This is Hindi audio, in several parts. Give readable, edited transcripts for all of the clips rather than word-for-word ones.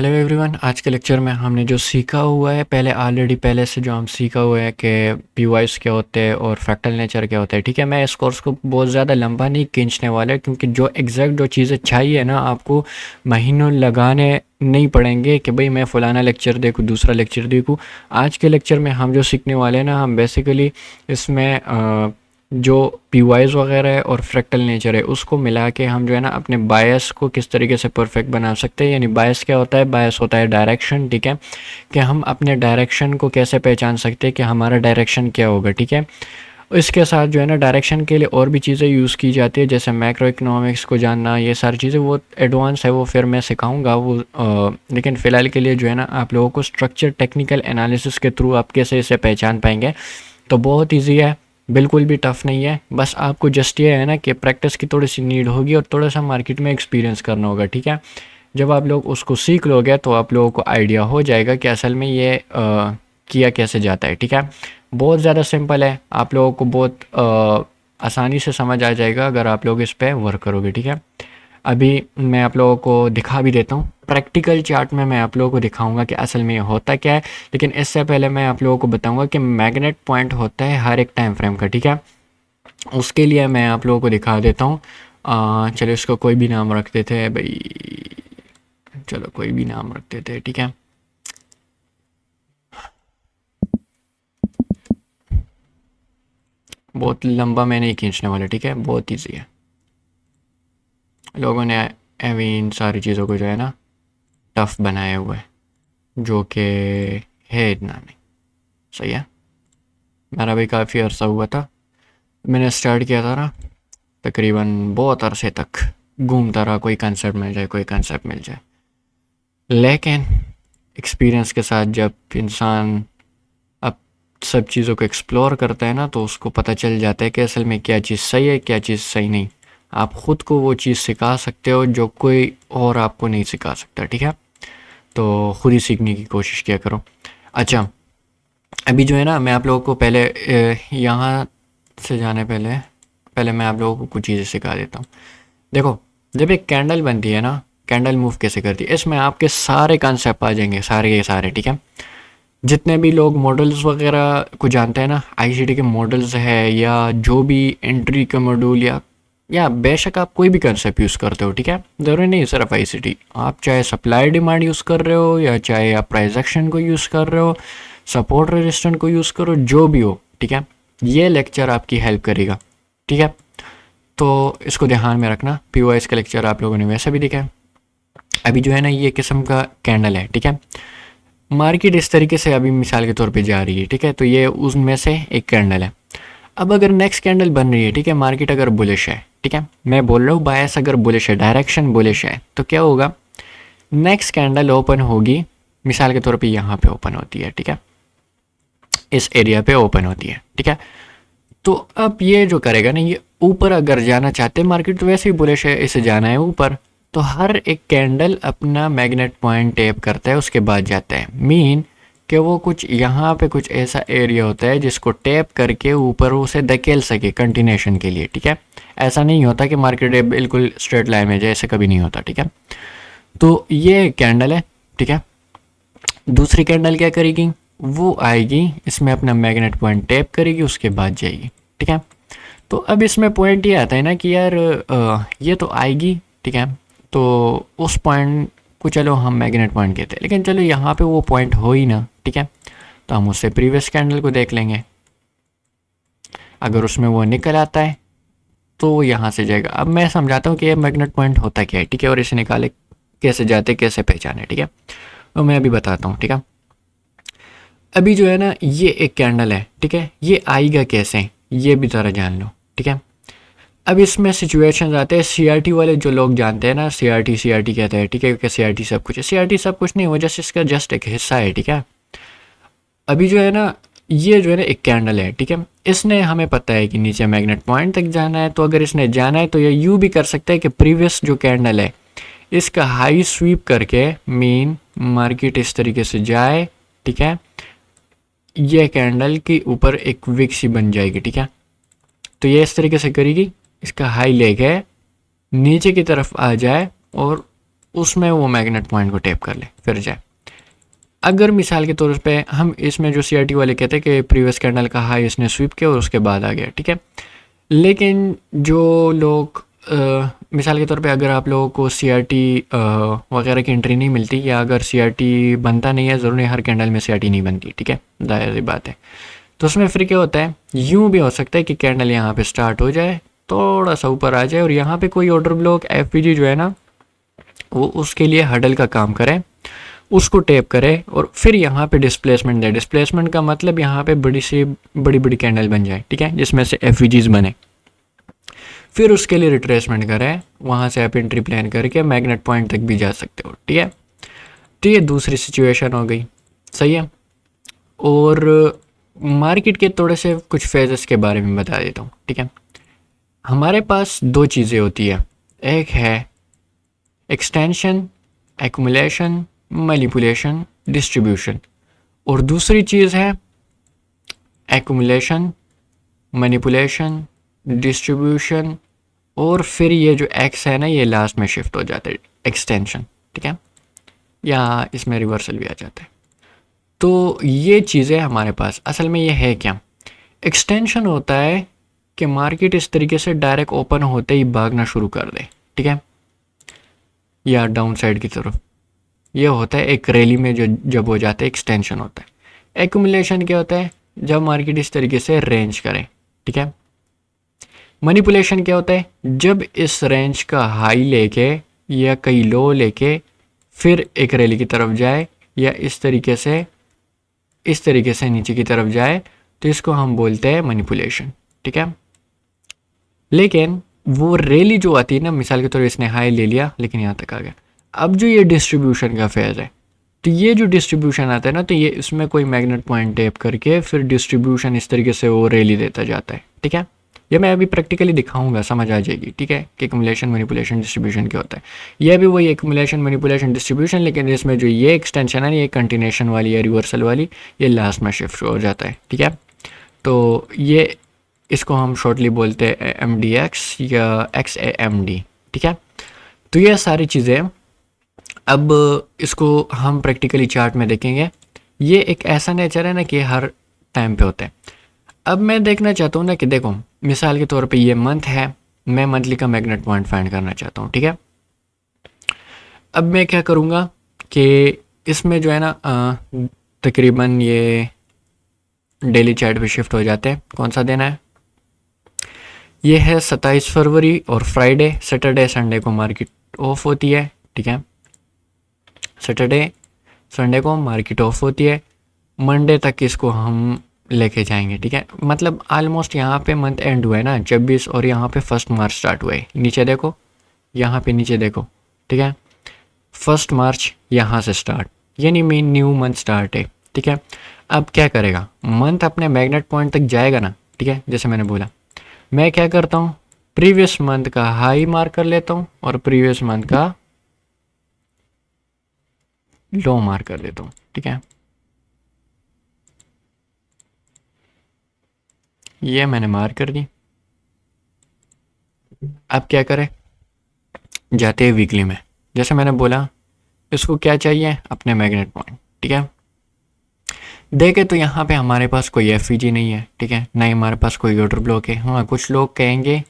Hello everyone. आज के लेक्चर में हमने जो सीखा हुआ है पहले से जो हम सीखा हुआ है कि पीवाइस क्या होते हैं और फ्रैक्टल नेचर क्या होता है। ठीक है, मैं इस कोर्स को बहुत ज़्यादा लंबा नहीं खींचने वाला क्योंकि जो एग्जैक्ट जो चीज़ें चाहिए ना आपको महीनों लगाने नहीं पड़ेंगे कि भाई मैं फ़लाना लेक्चर देखूँ दूसरा लेक्चर देखूँ। आज के लेक्चर में हम जो सीखने वाले हैं ना, हम बेसिकली इसमें जो पीवाइज वगैरह है और फ्रैक्टल नेचर है उसको मिला के हम जो है ना अपने बायस को किस तरीके से परफेक्ट बना सकते हैं। यानी बायस क्या होता है? बायस होता है डायरेक्शन। ठीक है, कि हम अपने डायरेक्शन को कैसे पहचान सकते हैं कि हमारा डायरेक्शन क्या होगा। ठीक है, इसके साथ जो है ना डायरेक्शन के लिए और भी चीज़ें यूज़ की जाती है, जैसे मैक्रो इकोनॉमिक्स को जानना, ये सारी चीज़ें वो एडवांस है, वो फिर मैं सिखाऊंगा वो। लेकिन फ़िलहाल के लिए जो है ना आप लोगों को स्ट्रक्चर टेक्निकल एनालिसिस के थ्रू आप कैसे इसे पहचान पाएंगे। तो बहुत ईजी है, बिल्कुल भी टफ़ नहीं है। बस आपको जस्ट ये है ना कि प्रैक्टिस की थोड़ी सी नीड होगी और थोड़ा सा मार्केट में एक्सपीरियंस करना होगा। ठीक है, जब आप लोग उसको सीख लोगे तो आप लोगों को आइडिया हो जाएगा कि असल में ये किया कैसे जाता है। ठीक है, बहुत ज़्यादा सिंपल है, आप लोगों को बहुत आसानी से समझ आ जाएगा अगर आप लोग इस पर वर्क करोगे। ठीक है, अभी मैं आप लोगों को दिखा भी देता हूँ, प्रैक्टिकल चार्ट में मैं आप लोगों को दिखाऊंगा कि असल में ये होता क्या है। लेकिन इससे पहले मैं आप लोगों को बताऊंगा कि मैग्नेट पॉइंट होता है हर एक टाइम फ्रेम का। ठीक है, उसके लिए मैं आप लोगों को दिखा देता हूँ। चलो इसको कोई भी नाम रख देते हैं भाई, चलो कोई भी नाम रख देते हैं। ठीक है, बहुत लंबा मैं नहीं खींचने वाला। ठीक है, बहुत ईजी है। लोगों ने अभी इन सारी चीज़ों को जो है ना टफ बनाया हुआ है, जो कि है इतना नहीं। सही है, मेरा भी काफ़ी अर्सा हुआ था, मैंने स्टार्ट किया था ना, तकरीबन बहुत अरसे तक घूमता रहा, कोई कंसेप्ट मिल जाए कोई कंसेप्ट मिल जाए। लेकिन एक्सपीरियंस के साथ जब इंसान अब सब चीज़ों को एक्सप्लोर करता है ना, तो उसको पता चल जाता है कि असल में क्या चीज़ सही है क्या चीज़ सही नहीं। आप ख़ुद को वो चीज़ सिखा सकते हो जो कोई और आपको नहीं सिखा सकता। ठीक है, तो ख़ुद ही सीखने की कोशिश किया करो। अच्छा, अभी जो है ना मैं आप लोगों को पहले यहाँ से जाने पहले पहले मैं आप लोगों को कुछ चीज़ें सिखा देता हूँ। देखो, जब एक कैंडल बनती है ना, कैंडल मूव कैसे करती है, इसमें आपके सारे कॉन्सेप्ट आ जाएंगे, सारे के सारे। ठीक है, जितने भी लोग मॉडल्स वगैरह को जानते हैं ना, आईसीटी के मॉडल्स है या जो भी एंट्री का मॉड्यूल या बेशक आप कोई भी कंसेप्ट यूज़ करते हो। ठीक है, ज़रूरी नहीं सिर्फ आईसीटी, आप चाहे सप्लाई डिमांड यूज़ कर रहे हो या चाहे आप प्राइस एक्शन को यूज़ कर रहे हो, सपोर्ट रेजिस्टेंट को यूज़ करो, जो भी हो। ठीक है, ये लेक्चर आपकी हेल्प करेगा। ठीक है, तो इसको ध्यान में रखना। पीओएस का लेक्चर आप लोगों ने वैसे भी देखा है। अभी जो है ना ये किस्म का कैंडल है। ठीक है, मार्केट इस तरीके से अभी मिसाल के तौर पे जा रही है। ठीक है, तो ये उसमें से एक कैंडल है। अब अगर नेक्स्ट कैंडल बन रही है, ठीक है, मार्केट अगर बुलिश है, ठीक है, मैं बोल रहा हूँ बायस अगर बुलिश है, डायरेक्शन बुलिश है, तो क्या होगा? नेक्स्ट कैंडल ओपन होगी, मिसाल के तौर पे यहाँ पे ओपन होती है। ठीक है, इस एरिया पे ओपन होती है। ठीक है, तो अब ये जो करेगा ना, ये ऊपर अगर जाना चाहते हैं मार्केट, तो वैसे ही बुलिश है, इसे जाना है ऊपर, तो हर एक कैंडल अपना मैग्नेट पॉइंट टैप करता है, उसके बाद जाता है। मीन कि वो कुछ यहाँ पे कुछ ऐसा एरिया होता है जिसको टैप करके ऊपर उसे धकेल सके कंटिन्यूशन के लिए। ठीक है, ऐसा नहीं होता कि मार्केट बिल्कुल स्ट्रेट लाइन में जाए, ऐसा कभी नहीं होता। ठीक है, तो ये कैंडल है। ठीक है, दूसरी कैंडल क्या करेगी? वो आएगी, इसमें अपना मैग्नेट पॉइंट टैप करेगी, उसके बाद जाएगी। ठीक है, तो अब इसमें पॉइंट ये आता है ना कि यार ये तो आएगी। ठीक है, तो उस पॉइंट को चलो हम मैग्नेट पॉइंट कहते हैं, लेकिन चलो यहाँ पे वो पॉइंट हो ही ना। ठीक है, तो हम उससे प्रीवियस कैंडल को देख लेंगे, अगर उसमें वो निकल आता है तो वो यहाँ से जाएगा। अब मैं समझाता हूँ कि ये मैग्नेट पॉइंट होता क्या है। ठीक है, और इसे निकाले कैसे जाते, कैसे पहचाने। ठीक है, तो मैं अभी बताता हूँ। ठीक है, अभी जो है ना ये एक कैंडल है। ठीक है, ये आएगा कैसे, ये भी ज़रा जान लो। ठीक है, अब इसमें सिचुएशंस आते हैं, सीआरटी वाले जो लोग जानते हैं ना, सीआरटी कहते हैं। ठीक है, क्योंकि सीआरटी सब कुछ है, सीआरटी सब कुछ नहीं, वो जस्ट इसका जस्ट एक हिस्सा है। ठीक है, अभी जो है ना ये जो है ना एक कैंडल है। ठीक है, इसने हमें पता है कि नीचे मैग्नेट पॉइंट तक जाना है, तो अगर इसने जाना है तो ये यूँ भी कर सकता है कि प्रीवियस जो कैंडल है इसका हाई स्वीप करके मीन मार्केट इस तरीके से जाए। ठीक है, ये कैंडल के ऊपर एक विक सी बन जाएगी। ठीक है, तो ये इस तरीके से करेगी, इसका हाई लेके नीचे की तरफ आ जाए और उसमें वो मैग्नेट पॉइंट को टैप कर ले फिर जाए। अगर मिसाल के तौर पे हम इसमें जो CRT वाले कहते हैं कि प्रीवियस कैंडल का हाई इसने स्वीप किया और उसके बाद आ गया, ठीक है। लेकिन जो लोग मिसाल के तौर पे अगर आप लोगों को CRT वगैरह की एंट्री नहीं मिलती, या अगर CRT बनता नहीं है, ज़रूर नहीं हर कैंडल में CRT नहीं बनती, ठीक है, जाहिर सी बात है। तो उसमें फिर क्या होता है, यूँ भी हो सकता है कि कैंडल यहाँ पे स्टार्ट हो जाए, थोड़ा सा ऊपर आ जाए और यहाँ पे कोई ऑर्डर ब्लॉक FPG जो है ना वो उसके लिए हडल का काम करे, उसको टैप करे और फिर यहाँ पे डिस्प्लेसमेंट दे। डिस्प्लेसमेंट का मतलब यहाँ पे बड़ी बड़ी कैंडल बन जाए, ठीक है, जिसमें से FPGs बने। फिर उसके लिए रिट्रेसमेंट करें, वहाँ से आप एंट्री प्लान करके मैग्नेट पॉइंट तक भी जा सकते हो, ठीक है। तो ये दूसरी सिचुएशन हो गई, सही है। और मार्केट के थोड़े से कुछ फेजेस के बारे में बता देता हूँ, ठीक है। हमारे पास दो चीज़ें होती है, एक है एक्सटेंशन, एक्यूमुलेशन, मैनिपुलेशन, डिस्ट्रीब्यूशन, और दूसरी चीज़ है एक्यूमुलेशन, मैनिपुलेशन, डिस्ट्रीब्यूशन, और फिर ये जो एक्स है ना ये लास्ट में शिफ्ट हो जाता है, एक्सटेंशन, ठीक है, या इसमें रिवर्सल भी आ जाता है। तो ये चीज़ें हमारे पास असल में ये है क्या, एक्सटेंशन होता है कि मार्केट इस तरीके से डायरेक्ट ओपन होते ही भागना शुरू कर दे, ठीक है, या डाउन साइड की तरफ। ये होता है एक रैली में जो जब हो जाता है एक्सटेंशन होता है। एक्यूमुलेशन क्या होता है, जब मार्केट इस तरीके से रेंज करे, ठीक है। मैनिपुलेशन क्या होता है, जब इस रेंज का हाई लेके या कई लो लेके फिर एक रैली की तरफ जाए या इस तरीके से नीचे की तरफ जाए, तो इसको हम बोलते हैं मैनिपुलेशन, ठीक है। लेकिन वो रैली जो आती है ना, मिसाल के तौर पर इसने हाई ले लिया लेकिन यहाँ तक आ गया, अब जो ये डिस्ट्रीब्यूशन का फेज है, तो ये जो डिस्ट्रीब्यूशन आता है ना, तो ये इसमें कोई मैग्नेट पॉइंट टैप करके फिर डिस्ट्रीब्यूशन इस तरीके से वो रैली देता जाता है, ठीक है। ये मैं अभी प्रैक्टिकली दिखाऊंगा, समझ आ जाएगी, ठीक है, कि एक्यूमुलेशन, मैनिपुलेशन, डिस्ट्रीब्यूशन क्या होता है। ये भी वही एक्यूमुलेशन, मैनिपुलेशन, डिस्ट्रीब्यूशन, लेकिन इसमें जो ये एक्सटेंशन है, ये कंटिन्यूएशन वाली या रिवर्सल वाली, ये लास्ट में शिफ्ट हो जाता है, ठीक है। तो ये इसको हम शॉर्टली बोलते हैं MDX या XAMD, ठीक है। तो ये सारी चीज़ें अब इसको हम प्रैक्टिकली चार्ट में देखेंगे। ये एक ऐसा नेचर है ना कि हर टाइम पे होता है। अब मैं देखना चाहता हूँ ना कि देखो मिसाल के तौर पे ये मंथ है, मैं मंथली का मैग्नेट पॉइंट फाइंड करना चाहता हूँ, ठीक है। अब मैं क्या करूँगा कि इसमें जो है ना तकरीबन ये डेली चार्ट पे शिफ्ट हो जाते हैं। कौन सा देना है, ये है 27 फरवरी और फ्राइडे, सैटरडे संडे को मार्केट ऑफ होती है, ठीक है। सैटरडे संडे को मार्केट ऑफ होती है, मंडे तक इसको हम लेके जाएंगे, ठीक है। मतलब ऑलमोस्ट यहाँ पे मंथ एंड हुआ है ना 26, और यहाँ पे 1 मार्च स्टार्ट हुआ है। नीचे देखो, यहाँ पे नीचे देखो, ठीक है, 1 मार्च यहाँ से स्टार्ट, यानी मेन न्यू मंथ स्टार्ट है, ठीक है। अब क्या करेगा, मंथ अपने मैग्नेट पॉइंट तक जाएगा ना, ठीक है। जैसे मैंने बोला, मैं क्या करता हूँ, प्रीवियस मंथ का हाई मार्क कर लेता हूँ और प्रीवियस मंथ का लो मार्क कर देता हूँ, ठीक है। ये मैंने मार्क कर दी। अब क्या करें, जाते हैं वीकली में। जैसे मैंने बोला, इसको क्या चाहिए, अपने मैग्नेट पॉइंट, ठीक है। देखे तो यहाँ पे हमारे पास कोई FPG नहीं है, ठीक है, ना ही हमारे पास कोई ऑर्डर ब्लॉक है। हाँ, कुछ लोग कहेंगे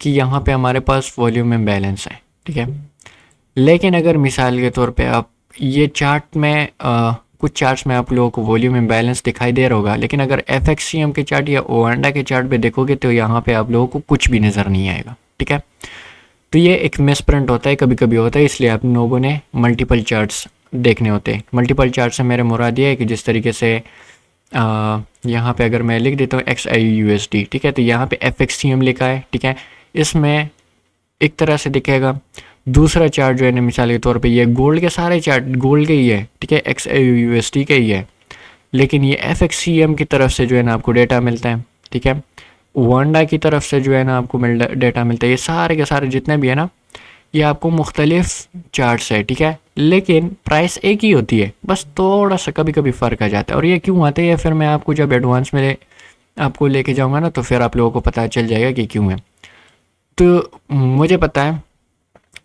कि यहाँ पे हमारे पास वॉल्यूम इम्बैलेंस है, ठीक है। लेकिन अगर मिसाल के तौर पे आप ये चार्ट में कुछ चार्ट्स में आप लोगों को वॉल्यूम इम्बैलेंस दिखाई दे रहा होगा, लेकिन अगर FXCM के चार्ट या ओएंडा के चार्ट पे देखोगे तो यहाँ पे आप लोगों को कुछ भी नज़र नहीं आएगा, ठीक है। तो ये एक मिसप्रिंट होता है, कभी कभी होता है, इसलिए आप लोगों ने मल्टीपल चार्ट्स देखने होते हैं। मल्टीपल चार्ट से मेरे मुराद ये है कि जिस तरीके से यहाँ पे अगर मैं लिख देता हूँ XIUSD, ठीक है, तो यहाँ पे FXCM लिखा है, ठीक है, इसमें एक तरह से दिखेगा। दूसरा चार्ट जो है ना, मिसाल के तौर पे ये गोल्ड के सारे चार्ट गोल्ड के ही है, ठीक है, XIUSD के ही है, लेकिन ये FXCM की तरफ से जो है ना आपको डेटा मिलता है, ठीक है। वांडा की तरफ से जो है ना आपको डेटा मिलता है। ये सारे के सारे जितने भी है ना, ये आपको मुख्तलिफ चार्ट्स है, ठीक है, लेकिन प्राइस एक ही होती है, बस थोड़ा सा कभी कभी फ़र्क आ जाता है। और ये क्यों आते हैं, फिर मैं आपको जब एडवांस में आपको लेके जाऊँगा ना, तो फिर आप लोगों को पता चल जाएगा कि क्यों है। तो मुझे पता है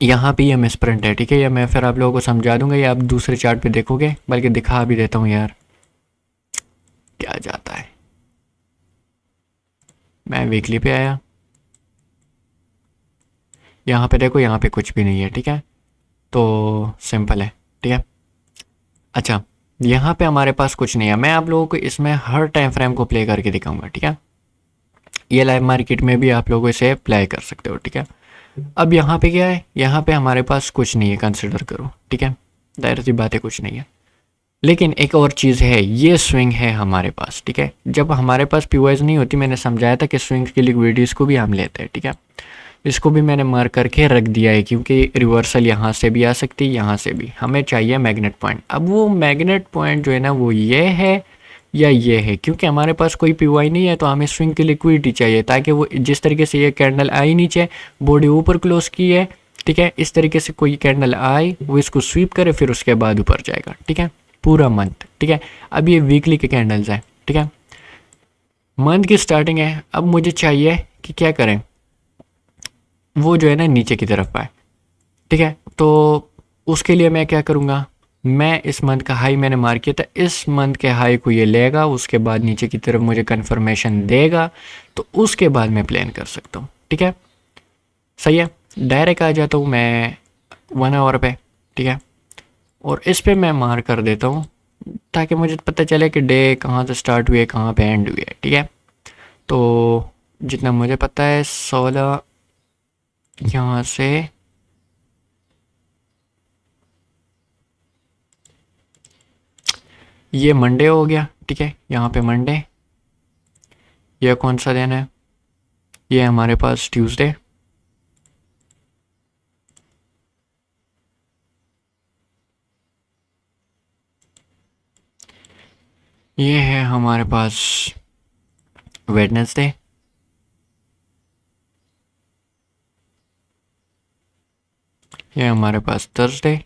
यहाँ पे ये मिसप्रिंट है, ठीक है, या मैं फिर आप लोगों को समझा दूंगा या आप दूसरे चार्ट पे देखोगे, बल्कि दिखा भी देता हूँ यार क्या जाता है। मैं वीकली पे आया, यहाँ पे देखो, यहाँ पे कुछ भी नहीं है, ठीक है, तो सिंपल है, ठीक है। अच्छा, यहाँ पे हमारे पास कुछ नहीं है, मैं आप लोगों को इसमें हर टाइम फ्रेम को प्ले करके दिखाऊंगा, ठीक है। ये लाइव मार्केट में भी आप लोगों इसे प्ले कर सकते हो, ठीक है। अब यहाँ पे क्या है, यहाँ पे हमारे पास कुछ नहीं है, कंसिडर करो, ठीक है, जाहिर सी बात है कुछ नहीं है। लेकिन एक और चीज़ है, ये स्विंग है हमारे पास, ठीक है। जब हमारे पास पीओएस नहीं होती, मैंने समझाया था कि स्विंग की लिक्विडिटीज़ को भी हम लेते हैं, ठीक है। इसको भी मैंने मार्क करके रख दिया है, क्योंकि रिवर्सल यहाँ से भी आ सकती है, यहाँ से भी। हमें चाहिए मैग्नेट पॉइंट। अब वो मैग्नेट पॉइंट जो है ना, वो ये है या ये है, क्योंकि हमारे पास कोई पीवाई नहीं है, तो हमें स्विंग की लिक्विडिटी चाहिए, ताकि वो जिस तरीके से ये कैंडल आई नीचे, बॉडी ऊपर क्लोज की है, ठीक है, इस तरीके से कोई कैंडल आए, वो इसको स्वीप करे, फिर उसके बाद ऊपर जाएगा, ठीक है, पूरा मंथ, ठीक है। अब ये वीकली के कैंडल्स हैं, ठीक है, मंथ की स्टार्टिंग है। अब मुझे चाहिए कि क्या करें, वो जो है ना नीचे की तरफ आए, ठीक है। तो उसके लिए मैं क्या करूँगा, मैं इस मंथ का हाई मैंने मार्क किया था, इस मंथ के हाई को ये लेगा, उसके बाद नीचे की तरफ मुझे कंफर्मेशन देगा, तो उसके बाद मैं प्लान कर सकता हूँ, ठीक है, सही है। डायरेक्ट आ जाता हूँ मैं 1 आवर पे, ठीक है, और इस पे मैं मार्क कर देता हूँ, ताकि मुझे पता चले कि डे कहाँ से स्टार्ट हुई है, कहाँ पे एंड हुई है, ठीक है। तो जितना मुझे पता है 16 यहाँ से ये मंडे हो गया, ठीक है, यहाँ पे मंडे, ये कौन सा दिन है, ये हमारे पास ट्यूसडे, ये है हमारे पास वेडनेसडे, ये हमारे पास थर्सडे,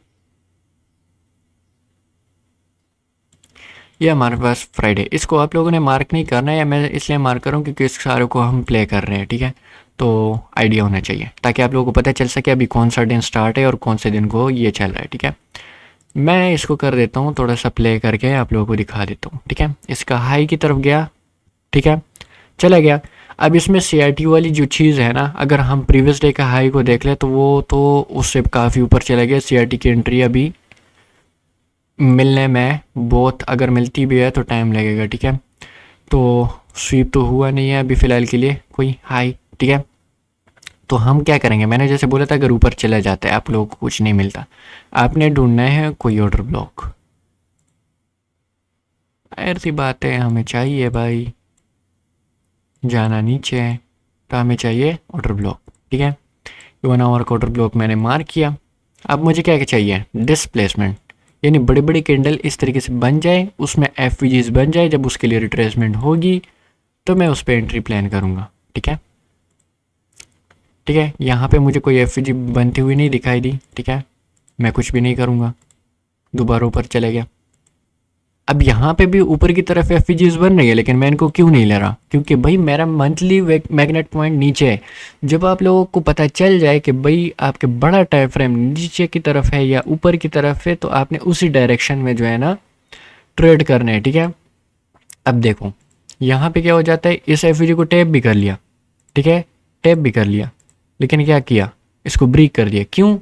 ये हमारे पास फ्राइडे। इसको आप लोगों ने मार्क नहीं करना है, या मैं इसलिए मार्क कर रहा हूँ क्योंकि इस सारे को हम प्ले कर रहे हैं, ठीक है, तो आइडिया होना चाहिए, ताकि आप लोगों को पता चल सके अभी कौन सा दिन स्टार्ट है और कौन से दिन को ये चल रहा है, ठीक है। मैं इसको कर देता हूँ, थोड़ा सा प्ले करके आप लोगों को दिखा देता हूँ, ठीक है। इसका हाई की तरफ गया, ठीक है, चला गया। अब इसमें सीआरटी वाली जो चीज़ है ना, अगर हम प्रीवियस डे का हाई को देख लें, तो वो तो उससे काफ़ी ऊपर चला गया। सीआरटी की एंट्री अभी मिलने में बहुत, अगर मिलती भी है तो टाइम लगेगा, ठीक है। तो स्वीप तो हुआ नहीं है अभी फ़िलहाल के लिए कोई हाई, ठीक है। तो हम क्या करेंगे, मैंने जैसे बोला था, अगर ऊपर चला जाता है आप लोगों को कुछ नहीं मिलता, आपने ढूंढना है कोई ऑर्डर ब्लॉक। ऐसी बात है, हमें चाहिए भाई जाना नीचे है, तो हमें चाहिए ऑर्डर ब्लॉक, ठीक है। 1 आवर का ऑर्डर ब्लॉक मैंने मार्क किया। अब मुझे क्या क्या चाहिए, डिस्प्लेसमेंट, यानी बड़ी बड़ी कैंडल इस तरीके से बन जाए, उसमें एफ बन जाए, जब उसके लिए रिट्रेसमेंट होगी तो मैं उस पर एंट्री प्लान करूँगा, ठीक है। ठीक है, यहाँ पे मुझे कोई एफ बनती हुई नहीं दिखाई दी, ठीक है, मैं कुछ भी नहीं करूँगा, दोबारा ऊपर चले गया। अब यहाँ पे भी ऊपर की तरफ एफ बन रही है, लेकिन मैं इनको क्यों नहीं ले रहा, क्योंकि भाई मेरा मंथली मैग्नेट पॉइंट नीचे है। जब आप लोगों को पता चल जाए कि भाई आपके बड़ा टाइम फ्रेम नीचे की तरफ है या ऊपर की तरफ है, तो आपने उसी डायरेक्शन में जो है ना ट्रेड करना है, ठीक है। अब देखो यहाँ पे क्या हो जाता है, इस एफ को टैप भी कर लिया, ठीक है, टैप भी कर लिया, लेकिन क्या किया, इसको ब्रेक कर दिया, क्यों,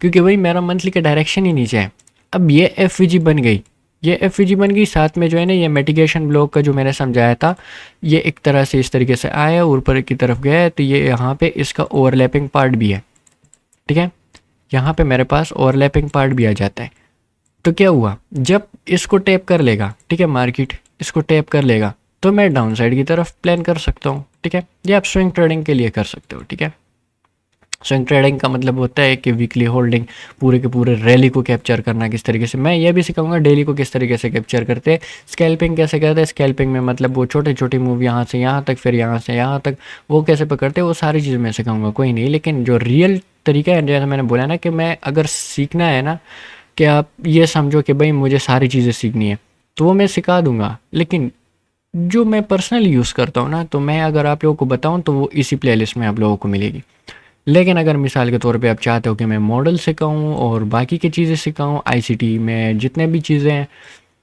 क्योंकि भाई मेरा मंथली का डायरेक्शन ही नीचे है। अब ये एफ बन गई, ये एफ बन गई, साथ में जो है ना ये मिटिगेशन ब्लॉक का जो मैंने समझाया था, ये एक तरह से इस तरीके से आया और ऊपर की तरफ गया है, तो ये यहाँ पे इसका ओवरलैपिंग पार्ट भी है, ठीक है, यहाँ पे मेरे पास ओवरलैपिंग पार्ट भी आ जाता है। तो क्या हुआ, जब इसको टैप कर लेगा, ठीक है, मार्केट इसको टैप कर लेगा, तो मैं डाउन साइड की तरफ प्लान कर सकता हूँ, ठीक है। ये आप स्विंग ट्रेडिंग के लिए कर सकते हो, ठीक है। स्विंग ट्रेडिंग का मतलब होता है कि वीकली होल्डिंग, पूरे के पूरे रैली को कैप्चर करना किस तरीके से। मैं ये भी सिखाऊंगा डेली को किस तरीके से कैप्चर करते हैं, स्कैल्पिंग कैसे करते हैं। स्कैल्पिंग में मतलब वो छोटे छोटी मूव यहाँ से यहाँ तक, फिर यहाँ से यहाँ तक, वो कैसे पकड़ते हैं, वो सारी चीज़ मैं सिखाऊंगा, कोई नहीं। लेकिन जो रियल तरीका है, जैसे मैंने बोला ना, कि मैं अगर सीखना है ना, कि आप ये समझो कि भाई मुझे सारी चीज़ें सीखनी है, तो वो मैं सिखा दूंगा। लेकिन जो मैं पर्सनली यूज़ करता हूँ ना, तो मैं अगर आप लोगों को बताऊँ तो वो इसी प्लेलिस्ट में आप लोगों को मिलेगी। लेकिन अगर मिसाल के तौर पे आप चाहते हो कि मैं मॉडल सिखाऊँ और बाकी की चीज़ें सिखाऊँ, आईसीटी में जितने भी चीज़ें हैं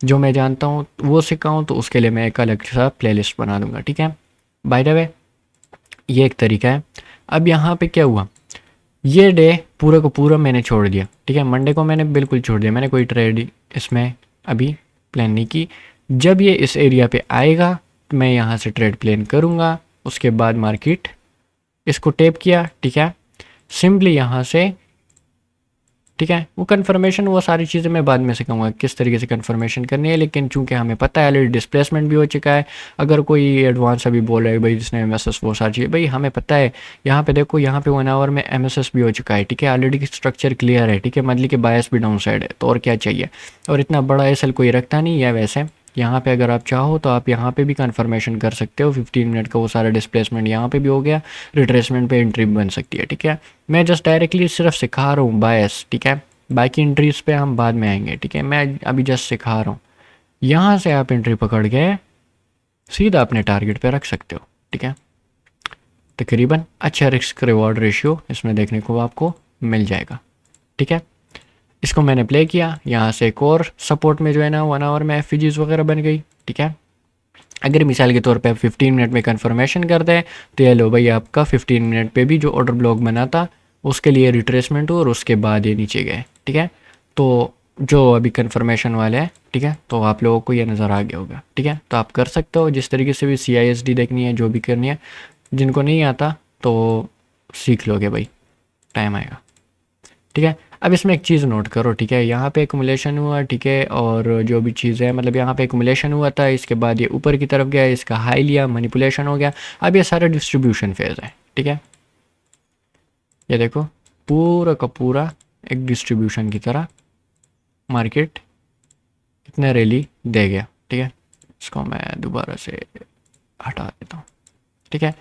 जो मैं जानता हूँ वो सिखाऊँ, तो उसके लिए मैं एक अलग सा प्लेलिस्ट बना दूँगा, ठीक है। बाय द वे ये एक तरीका है। अब यहाँ पे क्या हुआ, ये डे पूरा का पूरा मैंने छोड़ दिया, ठीक है। मंडे को मैंने बिल्कुल छोड़ दिया, मैंने कोई ट्रेड इसमें अभी प्लान नहीं की। जब ये इस एरिया पे आएगा तो मैं यहाँ से ट्रेड प्लान करूँगा। उसके बाद मार्केट इसको टैप किया, ठीक है, सिंपली यहाँ से, ठीक है। वो कन्फर्मेशन वो सारी चीज़ें मैं बाद में सिखाऊंगा किस तरीके से कन्फर्मेशन करनी है, लेकिन चूंकि हमें पता है ऑलरेडी डिस्प्लेसमेंट भी हो चुका है। अगर कोई एडवांस अभी बोल रहा है भाई जिसने एमएसएस वो सारी चीज़ें, भाई हमें पता है। यहाँ पे देखो, यहाँ पे 1 आवर में एमएसएस भी हो चुका है, ठीक है। ऑलरेडी स्ट्रक्चर क्लियर है, ठीक है। मंथली के बायस भी डाउन साइड है, तो और क्या चाहिए। और इतना बड़ा एसएल कोई रखता नहीं है वैसे। यहाँ पे अगर आप चाहो तो आप यहाँ पे भी कन्फर्मेशन कर सकते हो। 15 मिनट का वो सारा डिस्प्लेसमेंट यहाँ पे भी हो गया, रिट्रेसमेंट पे एंट्री बन सकती है, ठीक है। मैं जस्ट डायरेक्टली सिर्फ सिखा रहा हूँ बायस, ठीक है। बाकी एंट्रीज पे हम बाद में आएंगे, ठीक है। मैं अभी जस्ट सिखा रहा हूँ। यहाँ से आप एंट्री पकड़ के सीधा अपने टारगेट पे रख सकते हो, ठीक है। तकरीबन अच्छा रिस्क रिवॉर्ड रेशियो इसमें देखने को आपको मिल जाएगा, ठीक है। इसको मैंने प्ले किया, यहाँ से एक और सपोर्ट में जो है ना 1 आवर में एफ वगैरह बन गई, ठीक है। अगर मिसाल के तौर पे आप 15 मिनट में कन्फर्मेशन कर दें तो ये लो भाई आपका 15 मिनट पे भी जो ऑर्डर ब्लॉक बना था उसके लिए रिट्रेसमेंट हुआ और उसके बाद ये नीचे गए, ठीक है। तो जो अभी कन्फर्मेशन वाले हैं, ठीक है, तो आप लोगों को ये नज़र आ गया होगा, ठीक है। तो आप कर सकते हो जिस तरीके से भी CISD देखनी है, जो भी करनी है। जिनको नहीं आता तो सीख लोगे भाई, टाइम आएगा, ठीक है। अब इसमें एक चीज़ नोट करो, ठीक है। यहाँ पे एक्युमुलेशन हुआ, ठीक है, और जो भी चीज़ है मतलब यहाँ पे एक्युमुलेशन हुआ था, इसके बाद ये ऊपर की तरफ गया, इसका हाई लिया, मैनिपुलेशन हो गया। अब ये सारा डिस्ट्रीब्यूशन फेज़ है, ठीक है। ये देखो पूरा का पूरा एक डिस्ट्रीब्यूशन की तरह मार्केट इतने रैली दे गया, ठीक है। इसको मैं दोबारा से हटा देता हूँ, ठीक है,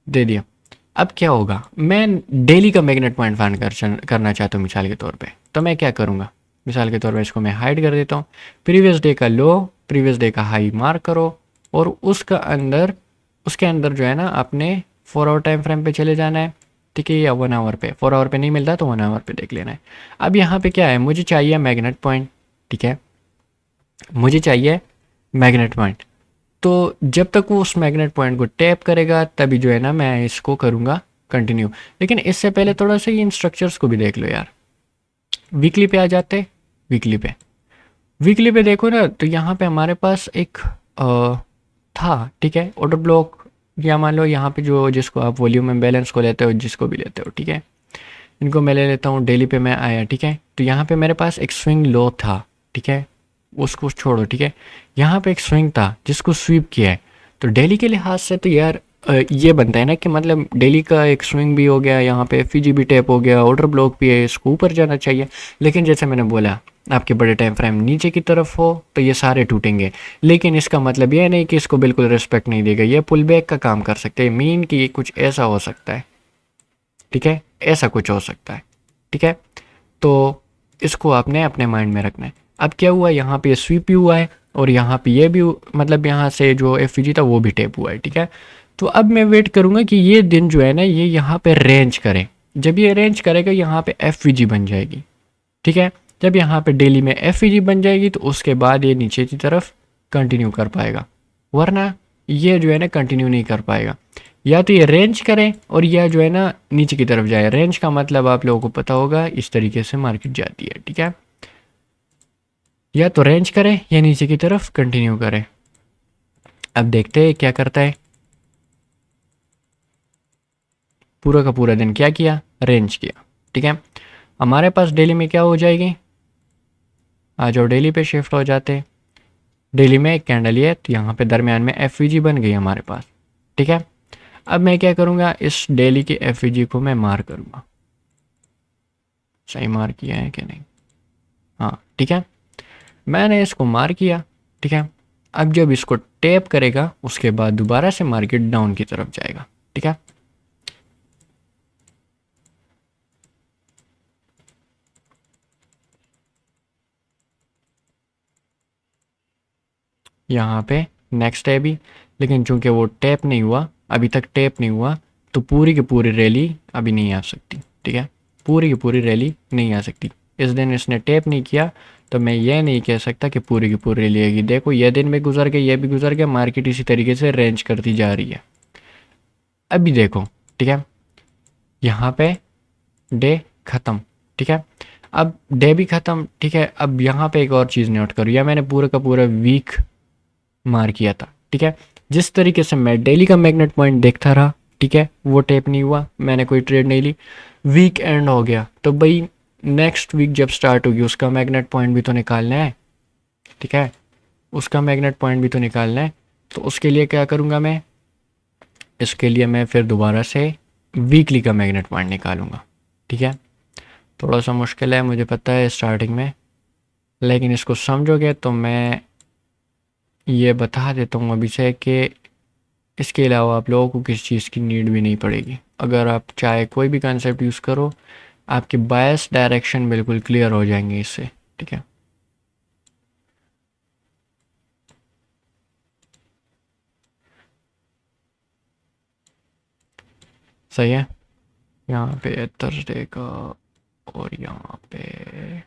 दे दिया। अब क्या होगा, मैं डेली का मैग्नेट पॉइंट फाइंड करना चाहता हूँ मिसाल के तौर पे, तो मैं क्या करूँगा, मिसाल के तौर पे इसको मैं हाइड कर देता हूँ। प्रीवियस डे का लो, प्रीवियस डे का हाई मार्क करो और उसका अंदर, उसके अंदर जो है ना आपने 4 आवर टाइम फ्रेम पे चले जाना है, ठीक है, या 1 आवर पे। 4 आवर पे नहीं मिलता तो 1 आवर पे देख लेना है। अब यहाँ पे क्या है, मुझे चाहिए मैग्नेट पॉइंट, ठीक है, मुझे चाहिए मैग्नेट पॉइंट। तो जब तक वो उस मैग्नेट पॉइंट को टैप करेगा तभी जो है ना मैं इसको करूँगा कंटिन्यू। लेकिन इससे पहले थोड़ा सा ये स्ट्रक्चर्स को भी देख लो यार। वीकली पे आ जाते, वीकली पे, वीकली पे देखो ना, तो यहाँ पे हमारे पास एक था, ठीक है, ऑर्डर ब्लॉक। या मान लो यहाँ पे जो जिसको आप वॉल्यूम में बैलेंस को लेते हो, जिसको भी लेते हो, ठीक है, इनको मैं ले लेता हूँ। डेली पे मैं आया, ठीक है, तो यहाँ पे मेरे पास एक स्विंग लो था, ठीक है, उसको छोड़ो, ठीक है। यहाँ पे एक स्विंग था जिसको स्वीप किया है। तो डेली के लिहाज से तो यार ये बनता है ना कि मतलब डेली का एक स्विंग भी हो गया, यहाँ पे FVG भी टैप हो गया, ऑर्डर ब्लॉक भी है, इसको ऊपर जाना चाहिए। लेकिन जैसे मैंने बोला, आपके बड़े टाइम फ्रेम नीचे की तरफ हो तो ये सारे टूटेंगे। लेकिन इसका मतलब ये नहीं कि इसको बिल्कुल रिस्पेक्ट नहीं देगा, ये पुल बैक का काम कर सकते हैं। मीन कि ये कुछ ऐसा हो सकता है, ठीक है, ऐसा कुछ हो सकता है, ठीक है। तो इसको आपने अपने माइंड में रखना है। अब क्या हुआ, यहाँ पे स्वीप भी हुआ है और यहाँ पे ये भी, मतलब यहाँ से जो FVG था वो भी टैप हुआ है, ठीक है। तो अब मैं वेट करूँगा कि ये दिन जो है ना ये यहाँ पे रेंज करे। जब ये रेंज करेगा यहाँ पे FVG बन जाएगी, ठीक है। जब यहाँ पे डेली में FVG बन जाएगी तो उसके बाद ये नीचे की तरफ कंटिन्यू कर पाएगा, वरना ये जो है ना कंटिन्यू नहीं कर पाएगा। या तो ये रेंज करें और या जो है ना नीचे की तरफ जाए। रेंज का मतलब आप लोगों को पता होगा, इस तरीके से मार्केट जाती है, ठीक है। या तो रेंज करें या नीचे की तरफ कंटिन्यू करें। अब देखते हैं क्या करता है। पूरा का पूरा दिन क्या किया, रेंज किया, ठीक है। हमारे पास डेली में क्या हो जाएगी, आ जाओ डेली पे शिफ्ट हो जाते हैं। डेली में एक कैंडल है तो यहाँ पे दरमियान में FVG बन गई हमारे पास, ठीक है। अब मैं क्या करूँगा, इस डेली की FVG को मैं मार करूँगा। सही मार किया है कि नहीं, हाँ, ठीक है, मैंने इसको मार किया, ठीक है। अब जब इसको टैप करेगा उसके बाद दोबारा से मार्केट डाउन की तरफ जाएगा, ठीक है। यहाँ पे नेक्स्ट है भी, लेकिन चूंकि वो टैप नहीं हुआ, अभी तक टैप नहीं हुआ, तो पूरी की पूरी रैली अभी नहीं आ सकती, ठीक है, पूरी की पूरी रैली नहीं आ सकती। इस दिन इसने टैप नहीं किया तो मैं ये नहीं कह सकता कि पूरी की पूरी रैली आएगी। देखो ये दिन भी गुजर गया, ये भी गुजर गया, मार्केट इसी तरीके से रेंज करती जा रही है। अभी देखो, ठीक है, यहाँ पे डे ख़त्म, ठीक है, अब डे भी ख़त्म, ठीक है। अब यहाँ पे एक और चीज़ नोट करो, या मैंने पूरा का पूरा वीक मार किया था, ठीक है। जिस तरीके से मैं डेली का मैग्नेट पॉइंट देखता रहा, ठीक है, वो टेप नहीं हुआ, मैंने कोई ट्रेड नहीं ली, वीक एंड हो गया, तो भाई नेक्स्ट वीक जब स्टार्ट होगी उसका मैग्नेट पॉइंट भी तो निकालना है, ठीक है, उसका मैग्नेट पॉइंट भी तो निकालना है। तो उसके लिए क्या करूँगा मैं, इसके लिए मैं फिर दोबारा से वीकली का मैग्नेट पॉइंट निकालूंगा, ठीक है। थोड़ा सा मुश्किल है मुझे पता है स्टार्टिंग में, लेकिन इसको समझोगे तो मैं ये बता देता हूँ अभी से कि इसके अलावा आप लोगों को किसी चीज़ की नीड भी नहीं पड़ेगी। अगर आप चाहे कोई भी कंसेप्ट यूज़ करो, आपकी बायस डायरेक्शन बिल्कुल क्लियर हो जाएंगे इससे, ठीक है। सही है, यहाँ पे थर्सडे का, और यहाँ पे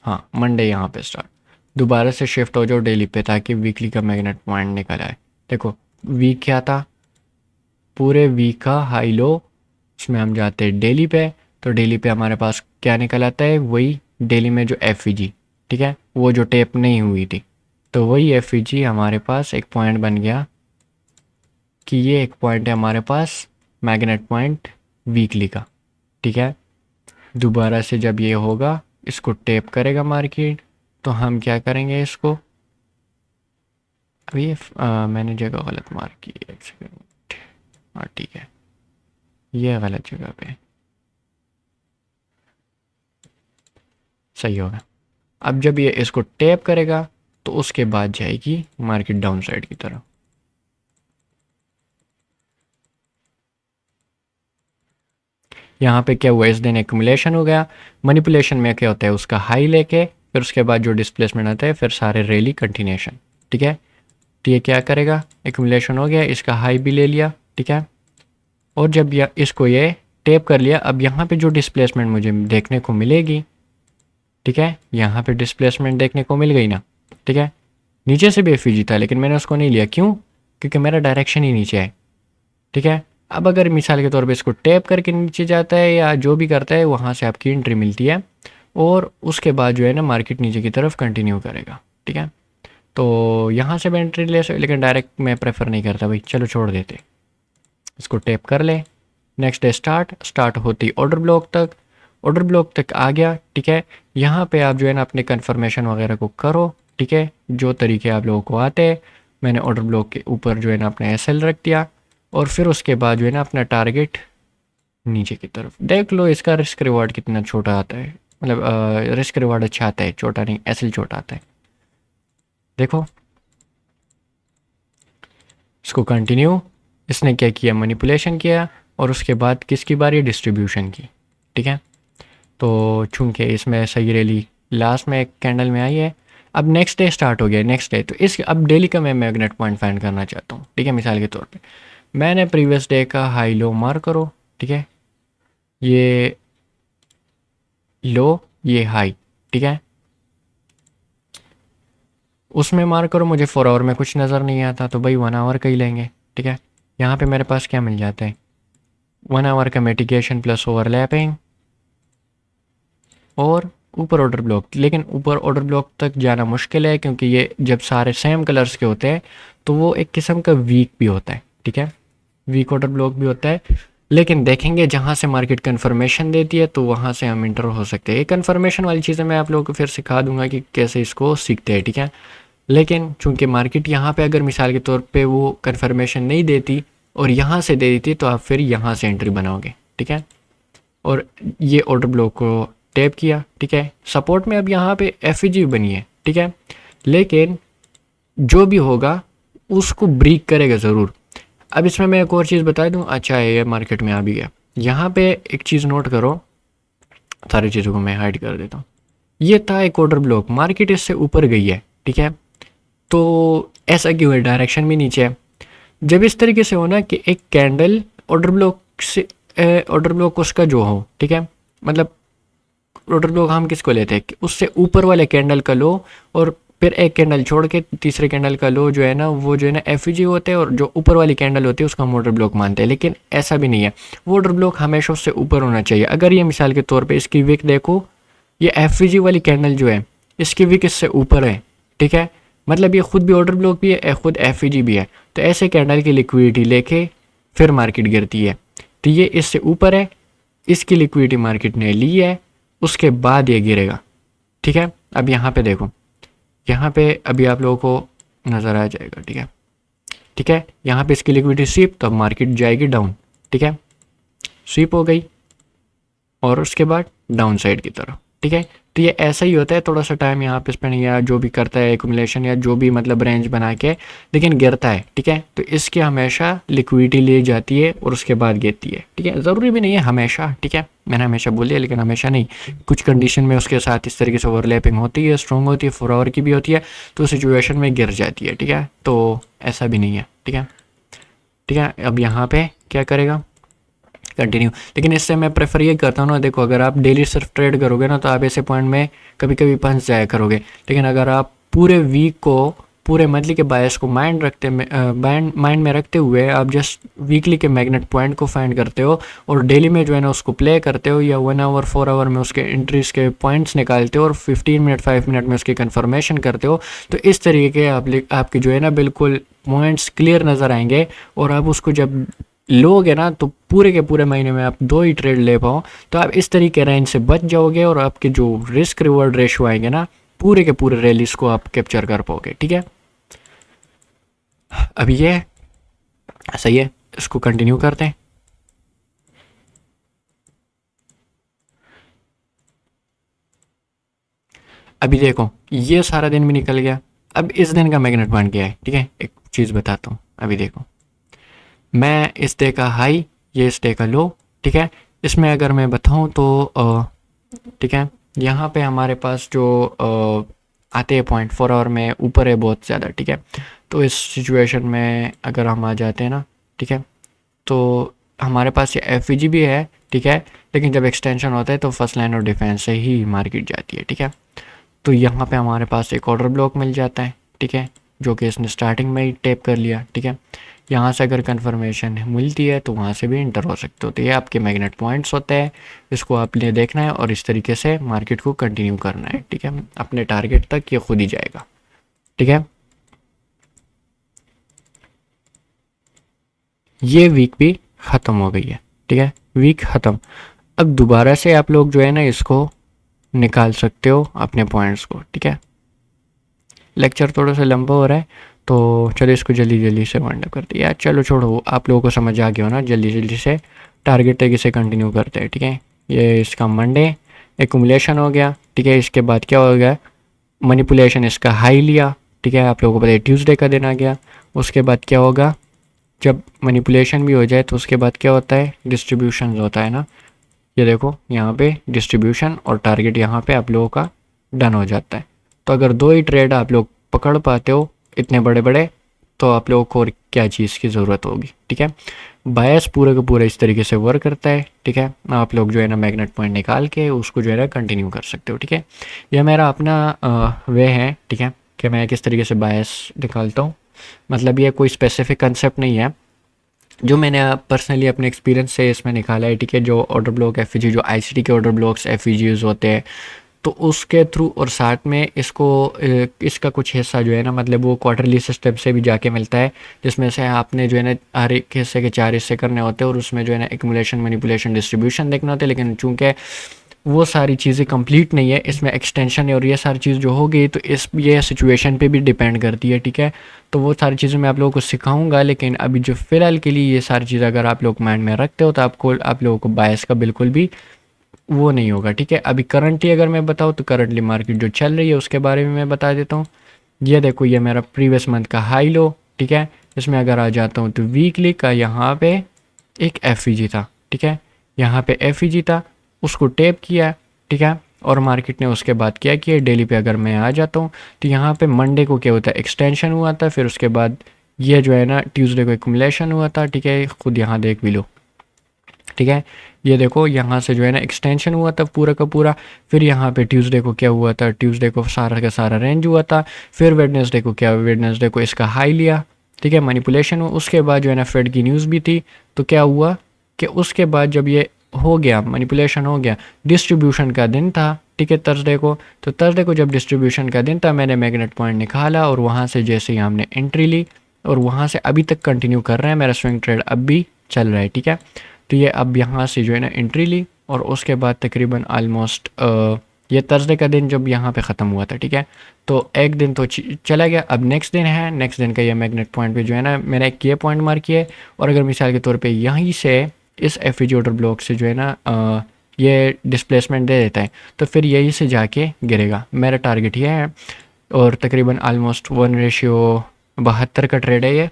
हाँ मंडे यहाँ पे स्टार्ट, दोबारा से शिफ्ट हो जाओ डेली पे ताकि वीकली का मैग्नेट पॉइंट निकल आए। देखो वीक क्या था, पूरे वीक का हाई लो, उसमें हम जाते हैं डेली पे, तो डेली पे हमारे पास क्या निकल आता है, वही डेली में जो एफ ठीक है, वो जो टेप नहीं हुई थी, तो वही एफ हमारे पास एक पॉइंट बन गया कि ये एक पॉइंट है हमारे पास मैग्नेट पॉइंट वीकली का, ठीक है। दोबारा से जब ये होगा, इसको टेप करेगा मार्केट, तो हम क्या करेंगे इसको, अभी मैंने जगह गलत मार्क की है, एक सेकेंड, हाँ ठीक है, ये गलत जगह पे सही होगा। अब जब ये इसको टैप करेगा तो उसके बाद जाएगी मार्केट डाउन साइड की तरफ। यहाँ पे क्या हुआ, इस दिन एक्यूमुलेशन हो गया, मैनिपुलेशन में क्या होता है, उसका हाई लेके फिर उसके बाद जो डिस्प्लेसमेंट आता है फिर सारे रैली कंटिन्यूशन, ठीक है। तो ये क्या करेगा, एक्यूमुलेशन हो गया, इसका हाई भी ले लिया, ठीक है, और जब इसको ये टैप कर लिया, अब यहाँ पे जो डिस्प्लेसमेंट मुझे देखने को मिलेगी, ठीक है, यहाँ पे डिस्प्लेसमेंट देखने को मिल गई ना, ठीक है। नीचे से भी एफ था लेकिन मैंने उसको नहीं लिया, क्यों, क्योंकि मेरा डायरेक्शन ही नीचे है, ठीक है। अब अगर मिसाल के तौर पे इसको टैप करके नीचे जाता है या जो भी करता है, वहाँ से आपकी एंट्री मिलती है और उसके बाद जो है ना मार्केट नीचे की तरफ कंटिन्यू करेगा, ठीक है। तो यहाँ से मैं एंट्री ले सकता, लेकिन डायरेक्ट मैं प्रेफर नहीं करता भाई, चलो छोड़ देते, इसको टैप कर ले, नेक्स्ट डे स्टार्ट होती ऑर्डर ब्लॉक तक, ऑर्डर ब्लॉक तक आ गया, ठीक है। यहाँ पे आप जो है ना अपने कन्फर्मेशन वगैरह को करो, ठीक है, जो तरीके आप लोगों को आते हैं। मैंने ऑर्डर ब्लॉक के ऊपर जो है ना अपना एस रख दिया, और फिर उसके बाद जो है ना अपना टारगेट नीचे की तरफ देख लो, इसका रिस्क रिवॉर्ड कितना छोटा आता है, मतलब रिस्क रिवॉर्ड अच्छा आता है, छोटा नहीं, एस छोटा आता है। देखो इसको कंटिन्यू, इसने क्या किया, मैनिपुलेशन किया, और उसके बाद किसकी बारी, डिस्ट्रीब्यूशन की, ठीक है। तो चूंकि इसमें सही रैली लास्ट में एक कैंडल में आई है, अब नेक्स्ट डे स्टार्ट हो गया, नेक्स्ट डे, तो इस अब डेली का मैं मैग्नेट पॉइंट फाइंड करना चाहता हूँ, ठीक है। मिसाल के तौर पे मैंने प्रीवियस डे का हाई लो मार करो, ठीक है, ये लो ये हाई, ठीक है, उसमें मार करो, मुझे 4 आवर में कुछ नज़र नहीं आता, तो भाई 1 आवर का ही लेंगे, ठीक है। यहाँ पे मेरे पास क्या मिल जाता है, 1 आवर का मिटिगेशन प्लस ओवरलैपिंग, और ऊपर ऑर्डर ब्लॉक, लेकिन ऊपर ऑर्डर ब्लॉक तक जाना मुश्किल है क्योंकि ये जब सारे सेम कलर्स के होते हैं तो वो एक किस्म का वीक भी होता है, ठीक है, वीक ऑर्डर ब्लॉक भी होता है। लेकिन देखेंगे जहाँ से मार्केट कन्फर्मेशन देती है तो वहाँ से हम इंटर हो सकते हैं। ये कन्फर्मेशन वाली चीज़ें मैं आप लोगों को फिर सिखा दूंगा कि कैसे इसको सीखते हैं, ठीक है। लेकिन चूंकि मार्केट यहाँ पे अगर मिसाल के तौर पे वो कन्फर्मेशन नहीं देती और यहाँ से दे देती तो आप फिर यहाँ से एंट्री बनाओगे, ठीक है। और ये ऑर्डर ब्लॉक को टैप किया, ठीक है, सपोर्ट में अब यहाँ पे एफ बनी है, ठीक है, लेकिन जो भी होगा उसको ब्रेक करेगा ज़रूर। अब इसमें मैं एक और चीज़ बता दूँ, अच्छा है ये मार्केट में आ भी गया, यहाँ पे एक चीज़ नोट करो, सारी चीज़ों को मैं हाइड कर देता हूँ। ये था एक ऑर्डर ब्लॉक, मार्केट इससे ऊपर गई है, ठीक है, तो ऐसा क्यों है, डायरेक्शन भी नीचे है। जब इस तरीके से हो ना कि एक कैंडल ऑर्डर ब्लॉक से ऑर्डर ब्लॉक उसका जो हो, ठीक है, मतलब ऑर्डर ब्लॉक हम किसको लेते हैं कि उससे ऊपर वाले कैंडल का लो और फिर एक कैंडल छोड़ के तीसरे कैंडल का लो जो है ना, वो जो है ना एफईजी होते हैं और जो ऊपर वाली कैंडल होती है उसका हम ऑर्डर ब्लॉक मानते हैं। लेकिन ऐसा भी नहीं है, वो ऑर्डर ब्लॉक हमेशा उससे ऊपर होना चाहिए। अगर ये मिसाल के तौर पे इसकी विक देखो, ये एफईजी वाली कैंडल जो है इसकी विक इससे ऊपर है, ठीक है, मतलब ये खुद भी ऑर्डर ब्लॉक भी है, खुद एफईजी भी है। तो ऐसे कैंडल की लिक्विडिटी लेके फिर मार्केट गिरती है। तो ये इससे ऊपर है, इसकी लिक्विडिटी मार्केट ने ली है, उसके बाद ये गिरेगा, ठीक है। अब यहाँ पे देखो, यहाँ पे अभी आप लोगों को नज़र आ जाएगा, ठीक है, ठीक है, यहाँ पे इसकी लिक्विडिटी स्वीप, तो अब मार्केट जाएगी डाउन, ठीक है, स्वीप हो गई और उसके बाद डाउन साइड की तरफ, ठीक है। तो ये ऐसा ही होता है, थोड़ा सा टाइम यहाँ पे स्पेंड या जो भी करता है एकुमुलेशन या जो भी मतलब रेंज बना के, लेकिन गिरता है, ठीक है। तो इसकी हमेशा लिक्विडिटी ली जाती है और उसके बाद गिरती है, ठीक है। ज़रूरी भी नहीं है हमेशा, ठीक है, मैंने हमेशा बोल दिया, लेकिन हमेशा नहीं, कुछ कंडीशन में उसके साथ इस तरीके से ओवरलैपिंग होती है, स्ट्रॉन्ग होती है, 4 आवर की भी होती है, तो सिचुएशन में गिर जाती है, ठीक है। तो ऐसा भी नहीं है, ठीक है, ठीक है। अब यहाँ पे क्या करेगा, कंटिन्यू। लेकिन इससे मैं प्रेफर ये करता हूँ ना, देखो अगर आप डेली सिर्फ ट्रेड करोगे ना तो आप ऐसे पॉइंट में कभी कभी फंस जाया करोगे। लेकिन अगर आप पूरे वीक को, पूरे मंथली के बायस को माइंड में रखते हुए आप जस्ट वीकली के मैग्नेट पॉइंट को फाइंड करते हो और डेली में जो है ना उसको प्ले करते हो, या 1 आवर 4 आवर में उसके एंट्रीज के पॉइंट्स निकालते हो और 15 मिनट 5 मिनट में उसकी कन्फर्मेशन करते हो, तो इस तरीके के आपके जो है ना बिल्कुल पॉइंट्स क्लियर नज़र आएंगे। और आप उसको जब लोगे ना तो पूरे के पूरे महीने में आप 2 ही ट्रेड ले पाओ, तो आप इस तरीके रेंज से बच जाओगे और आपके जो रिस्क रिवॉर्ड रेशो आएंगे ना, पूरे के पूरे रैलीज को आप कैप्चर कर पाओगे, ठीक है। अब ये सही है, इसको कंटिन्यू करते हैं। अभी देखो ये सारा दिन भी निकल गया, अब इस दिन का मैग्नेट पॉइंट क्या है, ठीक है, एक चीज़ बताता हूँ। अभी देखो, मैं इस डे का हाई, ये इस डे का लो, ठीक है। इसमें अगर मैं बताऊँ तो ठीक है, यहाँ पे हमारे पास जो आते हैं पॉइंट 4 आवर में ऊपर है बहुत ज़्यादा, ठीक है। तो इस सिचुएशन में अगर हम आ जाते हैं ना, ठीक है, तो हमारे पास ये एफ भी है, ठीक है, लेकिन जब एक्सटेंशन होता है तो फर्स्ट लाइन और डिफेंस से ही मार्केट जाती है, ठीक है। तो यहाँ पे हमारे पास एक ऑर्डर ब्लॉक मिल जाता है, ठीक है, जो कि इसने स्टार्टिंग में ही टैप कर लिया, ठीक है। यहाँ से अगर कंफर्मेशन मिलती है तो वहाँ से भी इंटर हो सकते हो। तो ये आपके मैग्नेट पॉइंट्स होते हैं, इसको आपने देखना है और इस तरीके से मार्केट को कंटिन्यू करना है, ठीक है। अपने टारगेट तक ये खुद ही जाएगा, ठीक है। ये वीक भी ख़त्म हो गई है, ठीक है, वीक ख़त्म। अब दोबारा से आप लोग जो है ना इसको निकाल सकते हो अपने पॉइंट्स को, ठीक है। लेक्चर थोड़ा सा लंबा हो रहा है तो चलो इसको जल्दी जल्दी से वाइंड अप करते हैं यार। चलो छोड़ो, आप लोगों को समझ आ गया हो ना, जल्दी जल्दी से टारगेट तक इसे कंटिन्यू करते हैं, ठीक है। ये इसका मंडे एकुमुलेशन हो गया, ठीक है। इसके बाद क्या हो गया, मनिपुलेशन, इसका हाई लिया, ठीक है। आप लोगों को पता है ट्यूसडे का दिन आ गया। उसके बाद क्या होगा, जब मनिपुलेशन भी हो जाए तो उसके बाद क्या होता है, डिस्ट्रीब्यूशन होता है ना। ये देखो यहाँ पे डिस्ट्रीब्यूशन और टारगेट यहाँ पे आप लोगों का डन हो जाता है। तो अगर 2 ही ट्रेड आप लोग पकड़ पाते हो इतने बड़े बड़े, तो आप लोगों को और क्या चीज़ की ज़रूरत होगी, ठीक है। बायस पूरे का पूरा इस तरीके से वर्क करता है, ठीक है। आप लोग जो है ना मैग्नेट पॉइंट निकाल के उसको जो है ना कंटिन्यू कर सकते हो, ठीक है। यह मेरा अपना वे है, ठीक है, कि मैं किस तरीके से बायस निकालता हूँ। मतलब ये कोई स्पेसिफिक कंसेप्ट नहीं है, जो मैंने पर्सनली अपने एक्सपीरियंस से इसमें निकाला है, ठीक है। जो ऑर्डर ब्लॉक एफ जो आईसीटी के ऑर्डर ब्लॉक्स एफ होते हैं, तो उसके थ्रू और साथ में इसको इसका कुछ हिस्सा जो है ना, मतलब वो क्वार्टरली सिस्टम से भी जाके मिलता है, जिसमें से आपने जो है ना हर एक हिस्से के 4 हिस्से करने होते हैं और उसमें जो है ना एक्युमुलेशन, मैनिपुलेशन, डिस्ट्रीब्यूशन देखना होता है। लेकिन चूंकि वो सारी चीज़ें कंप्लीट नहीं है, इसमें एक्सटेंशन है और ये सारी चीज़ जो होगी तो इस ये सिचुएशन पे भी डिपेंड करती है, ठीक है। तो वो सारी चीज़ें मैं आप लोगों को सिखाऊंगा, लेकिन अभी जो फ़िलहाल के लिए ये सारी चीज़ अगर आप लोग माइंड में रखते हो तो आप लोगों को बायस का बिल्कुल भी वो नहीं होगा, ठीक है। अभी करंटली अगर मैं बताऊँ तो करंटली मार्केट जो चल रही है उसके बारे में मैं बता देता हूँ। ये देखो, ये मेरा प्रीवियस मंथ का हाई लो, ठीक है। इसमें अगर आ जाता हूँ तो वीकली का यहाँ पे एक एफ था, ठीक है, यहाँ पे एफ था, उसको टैप किया, ठीक है। और मार्केट ने उसके बाद क्या किया, डेली पे अगर मैं आ जाता हूँ तो यहाँ पे मंडे को क्या होता है, एक्सटेंशन हुआ था, फिर उसके बाद ये जो है ना ट्यूसडे को एक्यूमुलेशन हुआ था, ठीक है, खुद यहाँ देख भी लो, ठीक है। ये देखो यहाँ से जो है ना एक्सटेंशन हुआ था पूरा का पूरा, फिर यहाँ पे ट्यूसडे को क्या हुआ था, ट्यूसडे को सारा का सारा रेंज हुआ था, फिर वेडनेसडे को क्या, वेडनेसडे को इसका हाई लिया, ठीक है, मैनिपुलेशन हुआ। उसके बाद जो है ना फेड की न्यूज़ भी थी, तो क्या हुआ कि उसके बाद जब ये हो गया, मैनिपुलेशन हो गया, डिस्ट्रीब्यूशन का दिन था, ठीक है, थर्सडे को, तो थर्सडे को जब डिस्ट्रीब्यूशन का दिन था, मैंने मैग्नेट पॉइंट निकाला और वहाँ से जैसे ही हमने एंट्री ली और वहाँ से अभी तक कंटिन्यू कर रहे हैं, मेरा स्विंग ट्रेड अब भी चल रहा है, ठीक है। तो ये अब यहाँ से जो है ना एंट्री ली और उसके बाद तकरीबन आलमोस्ट ये थर्सडे का दिन जब यहाँ पे ख़त्म हुआ था, ठीक है, तो एक दिन तो चला गया, अब नेक्स्ट दिन है, नेक्स्ट दिन का ये मैग्नेट पॉइंट पे जो है ना मैंने एक ये पॉइंट मार्क किया है, और अगर मिसाल के तौर पे यहीं से इस एफ ऑर्डर ब्लॉक से जो है ना ये डिस्प्लेसमेंट दे देता है, तो फिर यहीं से जाके गिरेगा, मेरा टारगेट ये है। और तकरीबन आलमोस्ट 1:72 का ट्रेड है ये,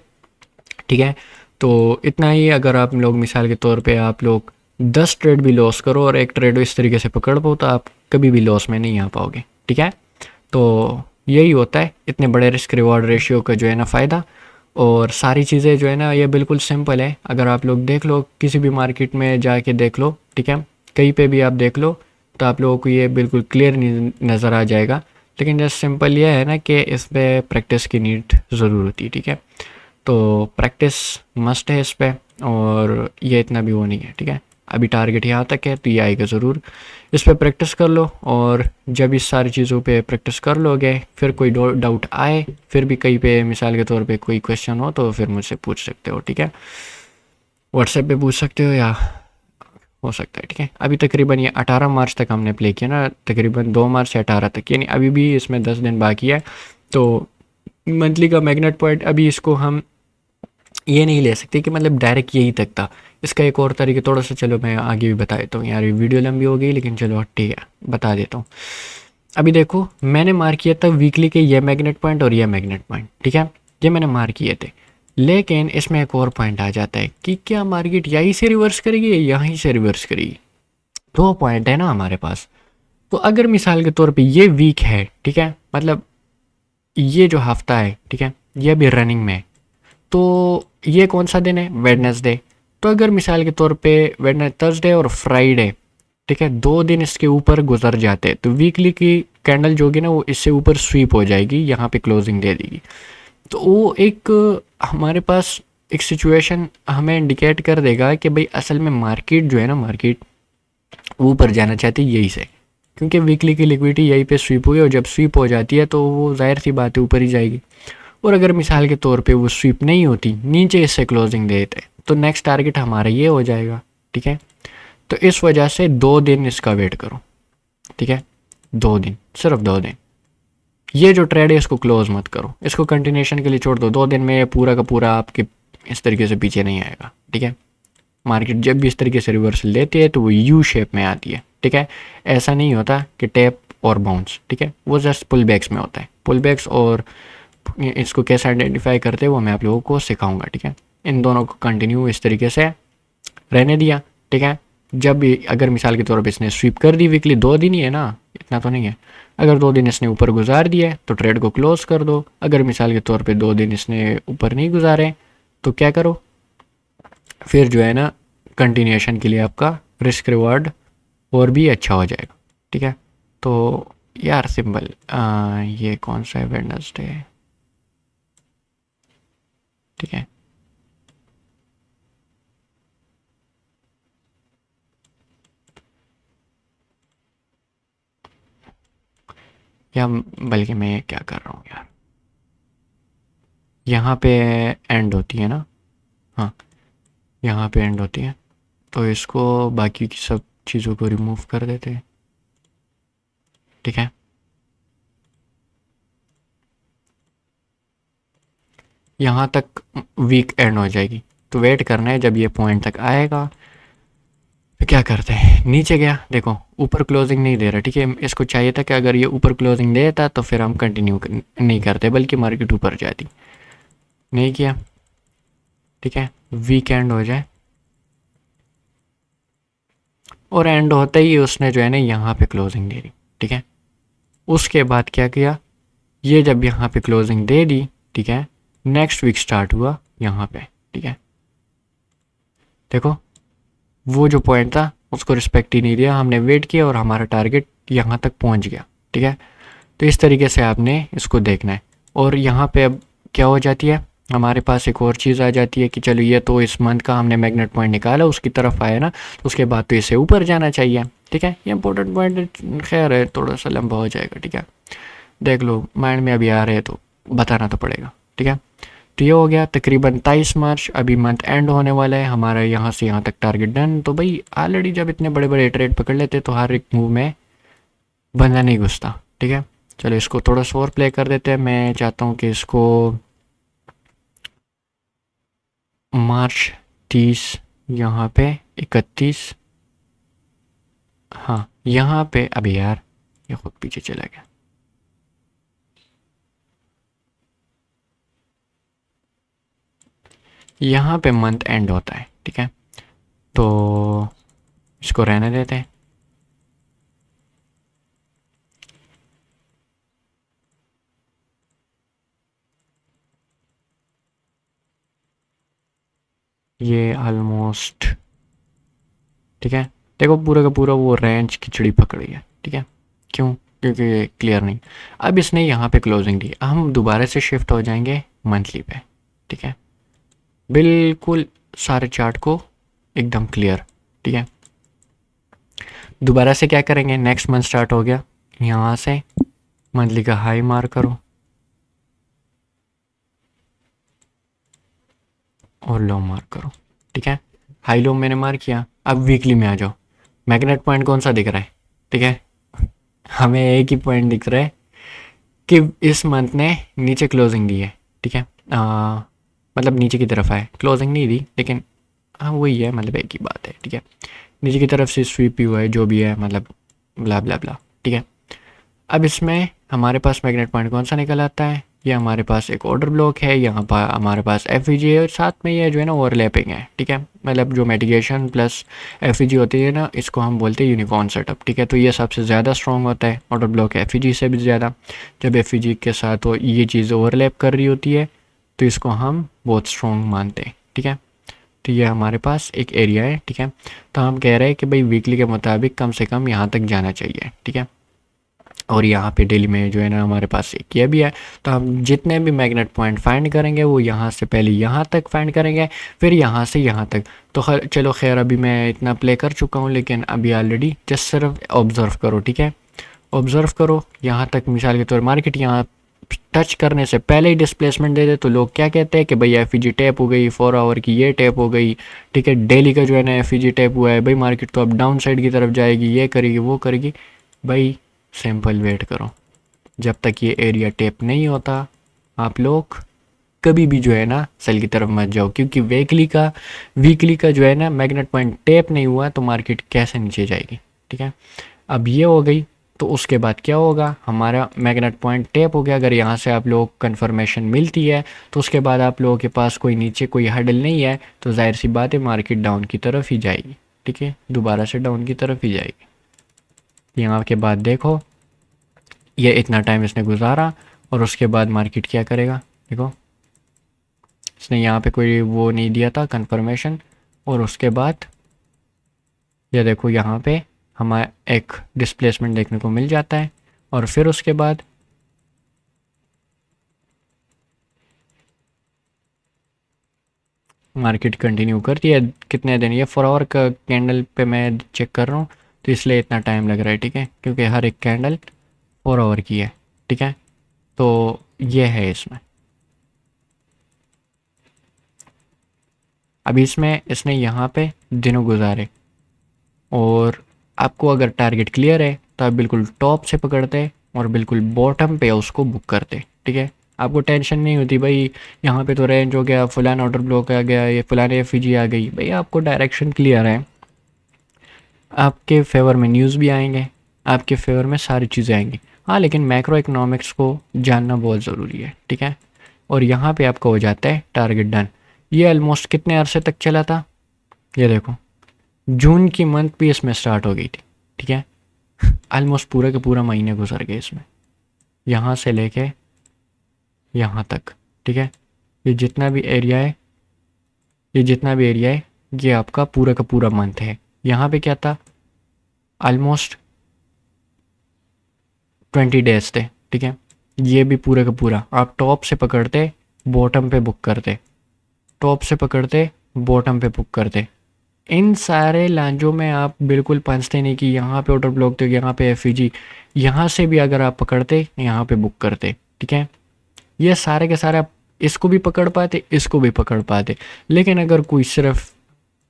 ठीक है। तो इतना ही, अगर आप लोग मिसाल के तौर पे आप लोग 10 ट्रेड भी लॉस करो और एक ट्रेड इस तरीके से पकड़ पाओ तो आप कभी भी लॉस में नहीं आ पाओगे, ठीक है। तो यही होता है इतने बड़े रिस्क रिवॉर्ड रेशियो का जो है ना फ़ायदा। और सारी चीज़ें जो है ना ये बिल्कुल सिंपल है, अगर आप लोग देख लो किसी भी मार्केट में जाके देख लो, ठीक है, कहीं पे भी आप देख लो तो आप लोगों को ये बिल्कुल क्लियर नज़र आ जाएगा। लेकिन जस्ट सिंपल ये है ना कि इस पर प्रैक्टिस की नीड ज़रूर होती है, ठीक है। तो प्रैक्टिस मस्ट है इस पे, और ये इतना भी वो नहीं है, ठीक है। अभी टारगेट यहाँ तक है तो ये आएगा ज़रूर, इस पे प्रैक्टिस कर लो, और जब इस सारी चीज़ों पे प्रैक्टिस कर लोगे फिर कोई डाउट आए, फिर भी कहीं पे मिसाल के तौर पे कोई क्वेश्चन हो तो फिर मुझसे पूछ सकते हो, ठीक है, व्हाट्सएप पे पूछ सकते हो या हो सकता है, ठीक है। अभी तकरीबन ये 18 मार्च तक हमने प्ले किया ना, तकरीबन 2 मार्च से 18 तक, यानी अभी भी इसमें 10 दिन बाकी है। तो मंथली का मैग्नेट पॉइंट अभी इसको हम ये नहीं ले सकते कि मतलब डायरेक्ट यही तक था, इसका एक और तरीके थोड़ा सा, चलो मैं आगे भी बता देता हूँ यार, ये वीडियो लंबी हो गई लेकिन चलो ठीक है बता देता हूँ। अभी देखो मैंने मार्क किया था वीकली के ये मैग्नेट पॉइंट और ये मैग्नेट पॉइंट, ठीक है, ये मैंने मार्क किए थे। लेकिन इसमें एक और पॉइंट आ जाता है कि क्या मार्केट यहीं से रिवर्स करेगी या यहीं से रिवर्स करेगी, 2 पॉइंट है ना हमारे पास। तो अगर मिसाल के तौर पे ये वीक है, ठीक है, मतलब ये जो हफ्ता है, ठीक है, ये भी रनिंग में है, तो ये कौन सा दिन है, वेडनेसडे। तो अगर मिसाल के तौर पे वेडनेस थर्सडे और फ्राइडे, ठीक है, 2 दिन इसके ऊपर गुजर जाते हैं तो वीकली की कैंडल जो होगी ना वो इससे ऊपर स्वीप हो जाएगी, यहाँ पे क्लोजिंग दे देगी। तो वो एक हमारे पास एक सिचुएशन हमें इंडिकेट कर देगा कि भाई असल में मार्केट जो है ना, मार्केट ऊपर जाना चाहती है यही से, क्योंकि वीकली की लिक्विडिटी यहीं पे स्वीप हुई और जब स्वीप हो जाती है तो वो जाहिर सी बात है ऊपर ही जाएगी। और अगर मिसाल के तौर पे वो स्वीप नहीं होती, नीचे इससे क्लोजिंग देते तो नेक्स्ट टारगेट हमारा ये हो जाएगा, ठीक है। तो इस वजह से 2 दिन इसका वेट करो, ठीक है, 2 दिन, सिर्फ 2 दिन। ये जो ट्रेड है इसको क्लोज मत करो, इसको कंटिन्यूशन के लिए छोड़ दो, 2 दिन में पूरा का पूरा आपके इस तरीके से पीछे नहीं आएगा, ठीक है। मार्केट जब भी इस तरीके से रिवर्सल लेती है तो वो यू शेप में आती है, ठीक है, ऐसा नहीं होता कि टैप और बाउंस, ठीक है, वो जस्ट पुल बैक्स में होता है। पुल बैक्स और इसको कैसे आइडेंटिफाई करते हैं वो मैं आप लोगों को सिखाऊंगा, ठीक है। इन दोनों को कंटिन्यू इस तरीके से रहने दिया, ठीक है। जब भी अगर मिसाल के तौर पर इसने स्वीप कर दी, वीकली 2 दिन ही है ना, इतना तो नहीं है, अगर 2 दिन इसने ऊपर गुजार दिया तो ट्रेड को क्लोज कर दो। अगर मिसाल के तौर पे 2 दिन इसने ऊपर नहीं गुजारे तो क्या करो, फिर जो है ना कंटिन्यूएशन के लिए आपका रिस्क रिवॉर्ड और भी अच्छा हो जाएगा, ठीक है। तो यार सिंपल, ये कौन सा है, वेडनेसडे, ठीक है, या बल्कि मैं क्या कर रहा हूँ यार, यहाँ पे एंड होती है ना, हाँ यहाँ पे एंड होती है, तो इसको बाकी की सब चीज़ों को रिमूव कर देते हैं, ठीक है। यहाँ तक वीक एंड हो जाएगी, तो वेट करना है जब ये पॉइंट तक आएगा। तो क्या करते हैं, नीचे गया, देखो ऊपर क्लोजिंग नहीं दे रहा, ठीक है, इसको चाहिए था कि अगर ये ऊपर क्लोजिंग देता तो फिर हम कंटिन्यू नहीं करते बल्कि मार्केट ऊपर जाती, नहीं किया, ठीक है। वीक एंड हो जाए और एंड होते ही उसने जो है ना यहाँ पे क्लोजिंग दे दी, ठीक है। उसके बाद क्या किया, ये जब यहाँ पे क्लोजिंग दे दी, ठीक है, नेक्स्ट वीक स्टार्ट हुआ यहाँ पे, ठीक है। देखो वो जो पॉइंट था उसको रिस्पेक्ट ही नहीं दिया, हमने वेट किया और हमारा टारगेट यहाँ तक पहुँच गया, ठीक है। तो इस तरीके से आपने इसको देखना है। और यहाँ पे अब क्या हो जाती है, हमारे पास एक और चीज़ आ जाती है कि चलो ये तो इस मंथ का हमने मैग्नेट पॉइंट निकाला, उसकी तरफ आया ना, तो उसके बाद तो इसे ऊपर जाना चाहिए, ठीक है। ये इंपॉर्टेंट पॉइंट खैर है, थोड़ा सा लंबा हो जाएगा, ठीक है। देख लो माइंड में अभी आ रहे हैं तो बताना तो पड़ेगा, ठीक है। तो ये हो गया तकरीबन 23 मार्च, अभी मंथ एंड होने वाला है हमारा, यहाँ से यहाँ तक टारगेट डन। तो भाई ऑलरेडी जब इतने बड़े बड़े ट्रेड पकड़ लेते तो हर एक मूव में बंदा नहीं घुसता, ठीक है। चलो इसको थोड़ा सा और प्ले कर देते हैं। मैं चाहता हूँ कि इसको मार्च 30, यहाँ पे 31, हाँ यहाँ पे, अभी यार ये खुद पीछे चला गया। यहाँ पे मंथ एंड होता है, ठीक है। तो इसको रहने देते हैं। ये ऑलमोस्ट, ठीक है। देखो पूरा का पूरा वो रेंज खिचड़ी पकड़ी है, ठीक है। क्यों, क्योंकि ये क्लियर नहीं। अब इसने यहाँ पे क्लोजिंग दी, हम दोबारा से शिफ्ट हो जाएंगे मंथली पे, ठीक है। बिल्कुल सारे चार्ट को एकदम क्लियर, ठीक है। दोबारा से क्या करेंगे, नेक्स्ट मंथ स्टार्ट हो गया, यहाँ से मंथली का हाई मार्क करो और लो मार्क करो, ठीक है। हाई लो मैंने मार्क किया, अब वीकली में आ जाओ। मैग्नेट पॉइंट कौन सा दिख रहा है, ठीक है। हमें एक ही पॉइंट दिख रहा है कि इस मंथ ने नीचे क्लोजिंग दी है, ठीक है। मतलब नीचे की तरफ आए, क्लोजिंग नहीं दी लेकिन हाँ वही है, मतलब एक ही बात है, ठीक है। नीचे की तरफ से स्वीप ही हुआ है, जो भी है, मतलब ब्ला ब्ला ब्ला, ठीक है। अब इसमें हमारे पास मैग्नेट पॉइंट कौन सा निकल आता है, ये हमारे पास एक ऑर्डर ब्लॉक है, यहाँ पर हमारे पास एफ है और साथ में ये जो है ना ओवरलैपिंग है, ठीक है। मतलब जो मिटिगेशन प्लस एफ होती है ना, इसको हम बोलते हैं यूनिकॉर्न सेटअप, ठीक है। तो ये सबसे ज़्यादा स्ट्रॉन्ग होता है ऑर्डर ब्लॉक एफ से भी ज़्यादा। जब एफ के साथ वो ये चीज़ ओवरलैप कर रही होती है तो इसको हम बहुत स्ट्रॉन्ग मानते हैं, ठीक है। तो ये हमारे पास एक एरिया है, ठीक है। तो हम कह रहे हैं कि भाई वीकली के मुताबिक कम से कम यहाँ तक जाना चाहिए, ठीक है। और यहाँ पे डेली में जो है ना हमारे पास एक ये भी है। तो हम जितने भी मैग्नेट पॉइंट फाइंड करेंगे वो यहाँ से पहले यहाँ तक फाइंड करेंगे, फिर यहाँ से यहाँ तक। तो चलो खैर अभी मैं इतना प्ले कर चुका हूँ, लेकिन अभी ऑलरेडी जस्ट सिर्फ ऑब्ज़र्व करो, ठीक है। ऑब्ज़र्व करो यहाँ तक, मिसाल के तौर मार्केट यहाँ टच करने से पहले ही डिस्प्लेसमेंट दे दे तो लोग क्या कहते हैं कि भाई एफ टैप हो गई, 4 आवर की ये टैप हो गई, ठीक है। डेली का जो है ना एफ टैप हुआ है, भाई मार्केट तो अब डाउन साइड की तरफ जाएगी, ये करेगी वो करेगी। भाई सिंपल वेट करो, जब तक ये एरिया टैप नहीं होता आप लोग कभी भी जो है ना सेल की तरफ मत जाओ, क्योंकि वीकली का जो है ना मैग्नेट पॉइंट टैप नहीं हुआ तो मार्केट कैसे नीचे जाएगी, ठीक है। अब ये हो गई, तो उसके बाद क्या होगा, हमारा मैग्नेट पॉइंट टैप हो गया। अगर यहाँ से आप लोग कन्फर्मेशन मिलती है तो उसके बाद आप लोगों के पास कोई नीचे कोई हडल नहीं है, तो जाहिर सी बात है मार्केट डाउन की तरफ ही जाएगी, ठीक है। दोबारा से डाउन की तरफ ही जाएगी। यहाँ के बाद देखो ये इतना टाइम इसने गुजारा और उसके बाद मार्केट क्या करेगा, देखो इसने यहाँ पे कोई वो नहीं दिया था कंफर्मेशन, और उसके बाद ये देखो यहाँ पे हमारा एक डिस्प्लेसमेंट देखने को मिल जाता है। और फिर उसके बाद मार्केट कंटिन्यू करती है। कितने दिन, ये 4 आवर का कैंडल पे मैं चेक कर रहा हूँ तो इसलिए इतना टाइम लग रहा है, ठीक है, क्योंकि हर एक कैंडल 4 आवर की है, ठीक है। तो ये है इसमें, अभी इसमें इसने यहाँ पे दिनों गुजारे, और आपको अगर टारगेट क्लियर है तो आप बिल्कुल टॉप से पकड़ते और बिल्कुल बॉटम पे उसको बुक करते, ठीक है। आपको टेंशन नहीं होती भाई यहाँ पे तो रेंज हो गया, फलान ऑर्डर ब्लॉक आ गया, ये फलान एफ आ गई, भाई आपको डायरेक्शन क्लियर है, आपके फेवर में न्यूज़ भी आएंगे, आपके फेवर में सारी चीज़ें आएंगी। हाँ लेकिन मैक्रो इकोनॉमिक्स को जानना बहुत ज़रूरी है, ठीक है। और यहाँ पे आपका हो जाता है टारगेट डन। ये ऑलमोस्ट कितने अरसे तक चला था, ये देखो जून की मंथ भी इसमें स्टार्ट हो गई थी, ठीक है। ऑलमोस्ट पूरे के पूरा महीने गुजर गए इसमें, यहाँ से लेके यहाँ तक। ठीक है, ये जितना भी एरिया है, ये जितना भी एरिया है, ये आपका पूरा का पूरा मंथ है। यहाँ पे क्या था, ऑलमोस्ट 20 डेज थे। ठीक है, ये भी पूरा का पूरा आप टॉप से पकड़ते बॉटम पे बुक करते, टॉप से पकड़ते बॉटम पे बुक करते। इन सारे लांजों में आप बिल्कुल पंचते नहीं कि यहाँ पे ऑर्डर ब्लॉक थे, यहाँ पे एफईजी, यहाँ से भी अगर आप पकड़ते यहाँ पे बुक करते। ठीक है, ये सारे के सारे आप इसको भी पकड़ पाते, इसको भी पकड़ पाते। लेकिन अगर कोई सिर्फ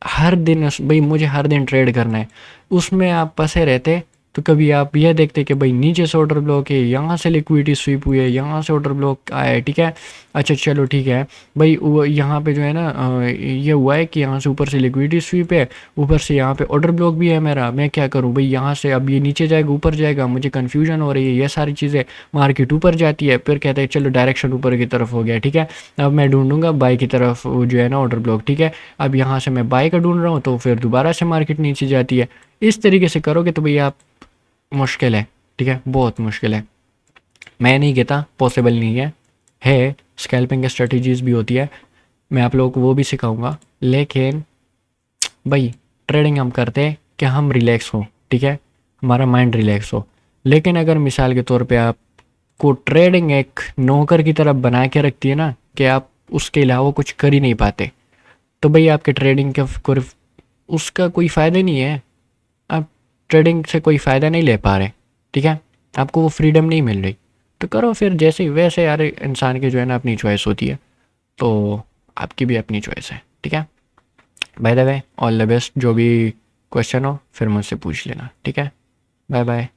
हर दिन भाई मुझे हर दिन ट्रेड करना है, उसमें आप फंसे रहते, तो कभी आप यह देखते कि भाई नीचे से ऑर्डर ब्लॉक है, यहाँ से लिक्विडिटी स्वीप हुई है, यहाँ से ऑर्डर ब्लॉक आया है। ठीक है, अच्छा चलो ठीक है भाई, वो यहाँ पे जो है ना ये हुआ है कि यहाँ से ऊपर से लिक्विडिटी स्वीप है, ऊपर से यहाँ पे ऑर्डर ब्लॉक भी है मेरा, मैं क्या करूँ भाई, यहाँ से अब ये नीचे जाएगा ऊपर जाएगा, मुझे कन्फ्यूजन हो रही है, ये सारी चीज़ें। मार्केट ऊपर जाती है, फिर कहते हैं चलो डायरेक्शन ऊपर की तरफ हो गया। ठीक है, अब मैं ढूंढूंगा बाई की तरफ जो है ना ऑर्डर ब्लॉक। ठीक है, अब यहाँ से मैं बाई का ढूंढ रहा हूँ, तो फिर दोबारा से मार्केट नीचे जाती है। इस तरीके से करोगे तो भैया आप, मुश्किल है। ठीक है, बहुत मुश्किल है। मैं नहीं कहता पॉसिबल नहीं है स्कैल्पिंग की स्ट्रेटजीज भी होती है, मैं आप लोगों को वो भी सिखाऊंगा। लेकिन भाई ट्रेडिंग हम करते हैं कि हम रिलैक्स हो। ठीक है, हमारा माइंड रिलैक्स हो। लेकिन अगर मिसाल के तौर पे आपको ट्रेडिंग एक नौकर की तरफ बना के रखती है ना, कि आप उसके अलावा कुछ कर ही नहीं पाते, तो भाई आपके ट्रेडिंग का उसका कोई फ़ायदा नहीं है। आप ट्रेडिंग से कोई फ़ायदा नहीं ले पा रहे। ठीक है, आपको वो फ्रीडम नहीं मिल रही, तो करो फिर जैसे वैसे। यार इंसान की जो है ना अपनी चॉइस होती है, तो आपकी भी अपनी चॉइस है। ठीक है, by the way all the best. जो भी क्वेश्चन हो फिर मुझसे पूछ लेना। ठीक है, बाय बाय।